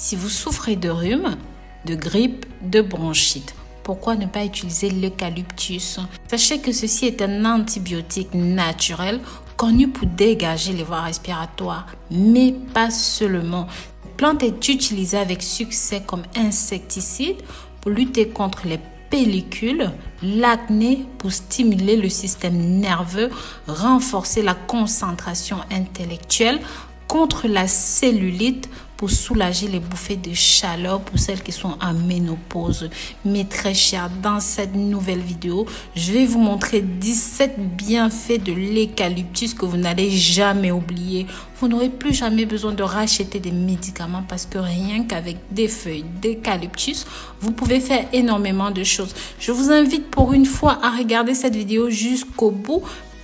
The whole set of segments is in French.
Si vous souffrez de rhume, de grippe, de bronchite, pourquoi ne pas utiliser l'eucalyptus? Sachez que ceci est un antibiotique naturel connu pour dégager les voies respiratoires, mais pas seulement. Cette plante est utilisée avec succès comme insecticide pour lutter contre les pellicules, l'acné, pour stimuler le système nerveux, renforcer la concentration intellectuelle, contre la cellulite, pour soulager les bouffées de chaleur pour celles qui sont en ménopause. Mes très chers, dans cette nouvelle vidéo, je vais vous montrer 17 bienfaits de l'eucalyptus que vous n'allez jamais oublier. Vous n'aurez plus jamais besoin de racheter des médicaments parce que rien qu'avec des feuilles d'eucalyptus, vous pouvez faire énormément de choses. Je vous invite pour une fois à regarder cette vidéo jusqu'au bout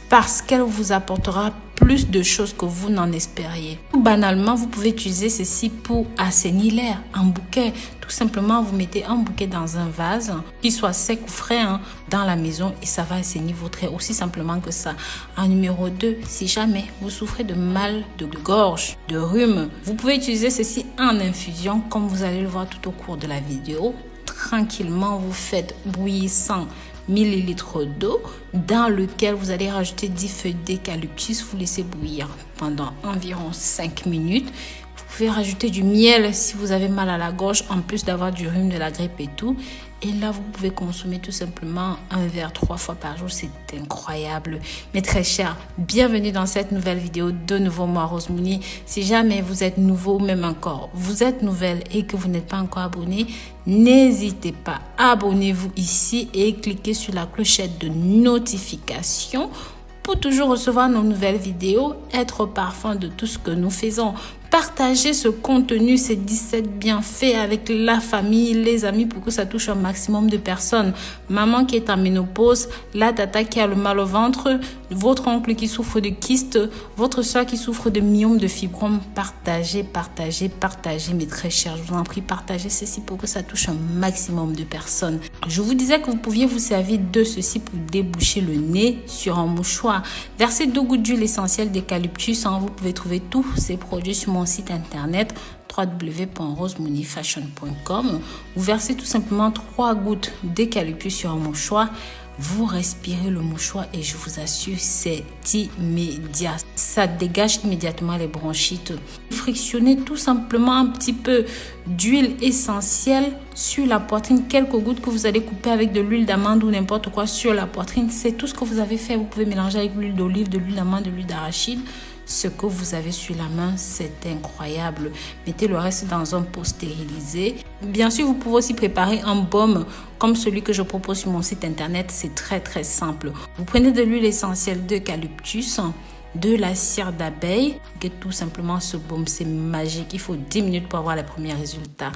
parce qu'elle vous apportera plus de choses que vous n'en espériez. Banalement, vous pouvez utiliser ceci pour assainir l'air, un bouquet. Tout simplement, vous mettez un bouquet dans un vase, qu'il soit sec ou frais, dans la maison et ça va assainir votre air, aussi simplement que ça. En numéro 2, si jamais vous souffrez de mal de gorge, de rhume, vous pouvez utiliser ceci en infusion, comme vous allez le voir tout au cours de la vidéo. Tranquillement, vous faites bouillir 100 ml d'eau dans lequel vous allez rajouter 10 feuilles d'eucalyptus. Vous laissez bouillir pendant environ 5 minutes. Vous pouvez rajouter du miel si vous avez mal à la gorge, en plus d'avoir du rhume, de la grippe et tout. Et là, vous pouvez consommer tout simplement un verre 3 fois par jour. C'est incroyable. Mes très chers, bienvenue dans cette nouvelle vidéo. De nouveau, moi, Rose Mouni. Si jamais vous êtes nouveau, même encore, vous êtes nouvelle et que vous n'êtes pas encore abonné, n'hésitez pas, abonnez-vous ici et cliquez sur la clochette de notification pour toujours recevoir nos nouvelles vidéos, être au parfum de tout ce que nous faisons. Partagez ce contenu, ces 17 bienfaits avec la famille, les amis pour que ça touche un maximum de personnes. Maman qui est en ménopause, la tata qui a le mal au ventre, votre oncle qui souffre de kyste, votre soeur qui souffre de myome, de fibrome. Partagez, partagez, partagez mes très chers. Je vous en prie, partagez ceci pour que ça touche un maximum de personnes. Je vous disais que vous pouviez vous servir de ceci pour déboucher le nez sur un mouchoir. Versez 2 gouttes d'huile essentielle d'eucalyptus. Vous pouvez trouver tous ces produits sur mon site internet www.rosemoonifashion.com. Vous versez tout simplement 3 gouttes d'eucalyptus sur un mouchoir. Vous respirez le mouchoir et je vous assure, c'est immédiat. Ça dégage immédiatement les bronchites. Frictionnez tout simplement un petit peu d'huile essentielle sur la poitrine. Quelques gouttes que vous allez couper avec de l'huile d'amande ou n'importe quoi sur la poitrine. C'est tout ce que vous avez fait. Vous pouvez mélanger avec l'huile d'olive, de l'huile d'amande, de l'huile d'arachide. Ce que vous avez sur la main, c'est incroyable. Mettez le reste dans un pot stérilisé. Bien sûr, vous pouvez aussi préparer un baume comme celui que je propose sur mon site internet. C'est très très simple. Vous prenez de l'huile essentielle d'eucalyptus, de la cire d'abeille, et tout simplement ce baume, c'est magique. Il faut 10 minutes pour avoir les premiers résultats.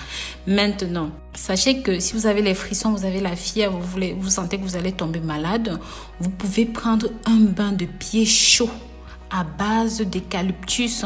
Maintenant, sachez que si vous avez les frissons, vous avez la fièvre, vous sentez que vous allez tomber malade, vous pouvez prendre un bain de pied chaud à base d'eucalyptus.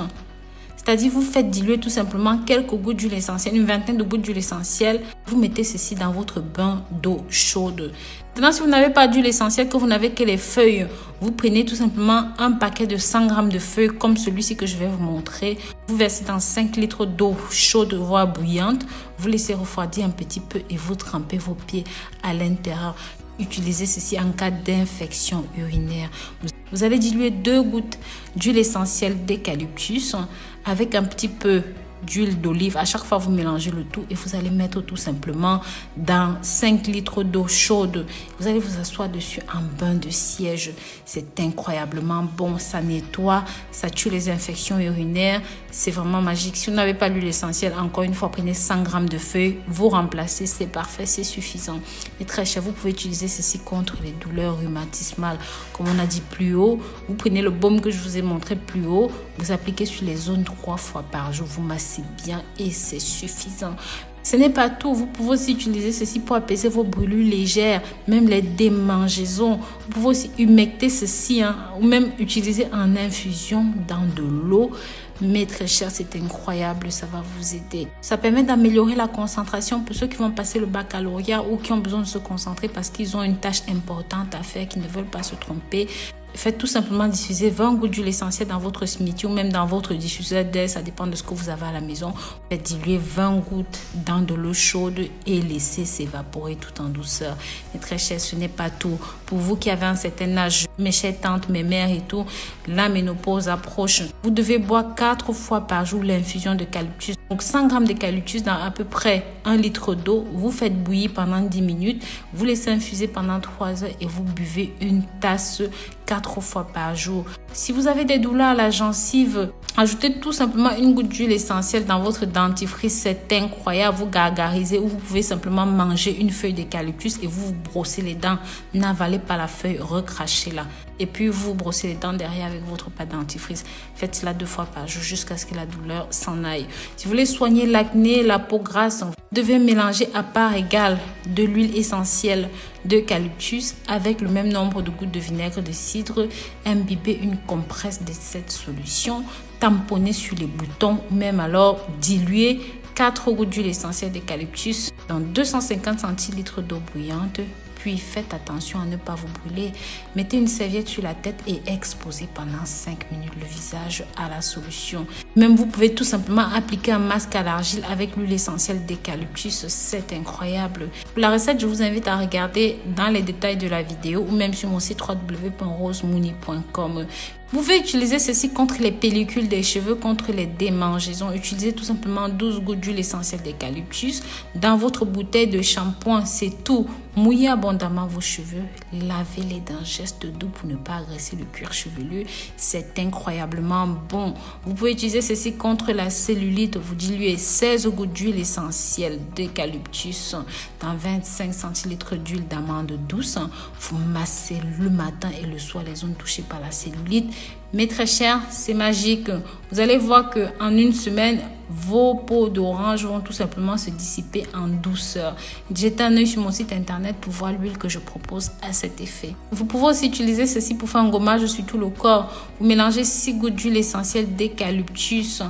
C'est-à-dire, vous faites diluer tout simplement quelques gouttes d'huile essentielle, une vingtaine de gouttes d'huile essentielle. Vous mettez ceci dans votre bain d'eau chaude. Maintenant, si vous n'avez pas d'huile essentielle, que vous n'avez que les feuilles, vous prenez tout simplement un paquet de 100 grammes de feuilles comme celui-ci que je vais vous montrer. Vous versez dans 5 litres d'eau chaude, voire bouillante. Vous laissez refroidir un petit peu et vous trempez vos pieds à l'intérieur. Utilisez ceci en cas d'infection urinaire. Vous allez diluer 2 gouttes d'huile essentielle d'eucalyptus avec un petit peu d'huile d'olive. À chaque fois, vous mélangez le tout et vous allez mettre tout simplement dans 5 litres d'eau chaude. Vous allez vous asseoir dessus en bain de siège. C'est incroyablement bon. Ça nettoie, ça tue les infections urinaires. C'est vraiment magique. Si vous n'avez pas l'huile essentielle, encore une fois, prenez 100 grammes de feuilles. Vous remplacez, c'est parfait, c'est suffisant. Et très cher, vous pouvez utiliser ceci contre les douleurs rhumatismales. Comme on a dit plus haut, vous prenez le baume que je vous ai montré plus haut. Vous appliquez sur les zones 3 fois par jour. Vous massez bien et c'est suffisant. Ce n'est pas tout, vous pouvez aussi utiliser ceci pour apaiser vos brûlures légères, même les démangeaisons. Vous pouvez aussi humecter ceci ou même utiliser en infusion dans de l'eau. Mais très cher, c'est incroyable, ça va vous aider. Ça permet d'améliorer la concentration pour ceux qui vont passer le baccalauréat ou qui ont besoin de se concentrer parce qu'ils ont une tâche importante à faire, qui ne veulent pas se tromper. Faites tout simplement diffuser 20 gouttes d'huile essentielle dans votre smoothie ou même dans votre diffuseur d'air, ça dépend de ce que vous avez à la maison. Faites diluer 20 gouttes dans de l'eau chaude et laissez s'évaporer tout en douceur. Mais très cher, ce n'est pas tout. Pour vous qui avez un certain âge, mes chères tantes, mes mères et tout, la ménopause approche. Vous devez boire 4 fois par jour l'infusion d'eucalyptus. Donc 100 g d'eucalyptus dans à peu près 1 litre d'eau. Vous faites bouillir pendant 10 minutes. Vous laissez infuser pendant 3 heures et vous buvez une tasse 4 fois par jour. Si vous avez des douleurs à la gencive, ajoutez tout simplement une goutte d'huile essentielle dans votre dentifrice. C'est incroyable. Vous gargarisez ou vous pouvez simplement manger une feuille d'eucalyptus et vous vous brossez les dents. N'avalez pas la feuille, recrachez-la. Et puis vous brossez les dents derrière avec votre pâte dentifrice. Faites cela 2 fois par jour jusqu'à ce que la douleur s'en aille. Si vous voulez soigner l'acné, la peau grasse, vous devez mélanger à part égale de l'huile essentielle d'eucalyptus avec le même nombre de gouttes de vinaigre de cidre. Imbibez une compresse de cette solution. Tamponnez sur les boutons, même alors diluez 4 gouttes d'huile essentielle d'eucalyptus dans 250 centilitres d'eau bouillante. Puis faites attention à ne pas vous brûler. Mettez une serviette sur la tête et exposez pendant 5 minutes le visage à la solution. Même vous pouvez tout simplement appliquer un masque à l'argile avec l'huile essentielle d'eucalyptus. C'est incroyable. Pour la recette, je vous invite à regarder dans les détails de la vidéo ou même sur mon site www.rosemouni.com. Vous pouvez utiliser ceci contre les pellicules des cheveux, contre les démangeaisons. Utilisez tout simplement 12 gouttes d'huile essentielle d'eucalyptus dans votre bouteille de shampoing. C'est tout. Mouillez abondamment vos cheveux. Lavez-les d'un geste doux pour ne pas agresser le cuir chevelu. C'est incroyablement bon. Vous pouvez utiliser ceci contre la cellulite. Vous diluez 16 gouttes d'huile essentielle d'eucalyptus dans 25 centilitres d'huile d'amande douce. Vous massez le matin et le soir les zones touchées par la cellulite. Mais très cher, c'est magique. Vous allez voir qu'en une semaine, vos peaux d'orange vont tout simplement se dissiper en douceur. Jetez un œil sur mon site internet pour voir l'huile que je propose à cet effet. Vous pouvez aussi utiliser ceci pour faire un gommage sur tout le corps. Vous mélangez 6 gouttes d'huile essentielle d'eucalyptus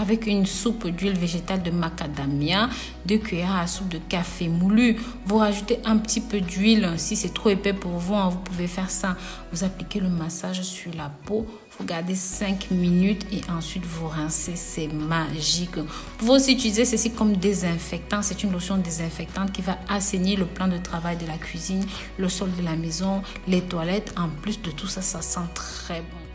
avec une soupe d'huile végétale de macadamia, 2 cuillères à soupe de café moulu. Vous rajoutez un petit peu d'huile. Si c'est trop épais pour vous, vous pouvez faire ça. Vous appliquez le massage sur la peau. Vous gardez 5 minutes et ensuite vous rincez. C'est magique. Vous pouvez aussi utiliser ceci comme désinfectant. C'est une lotion désinfectante qui va assainir le plan de travail de la cuisine, le sol de la maison, les toilettes. En plus de tout ça, ça sent très bon.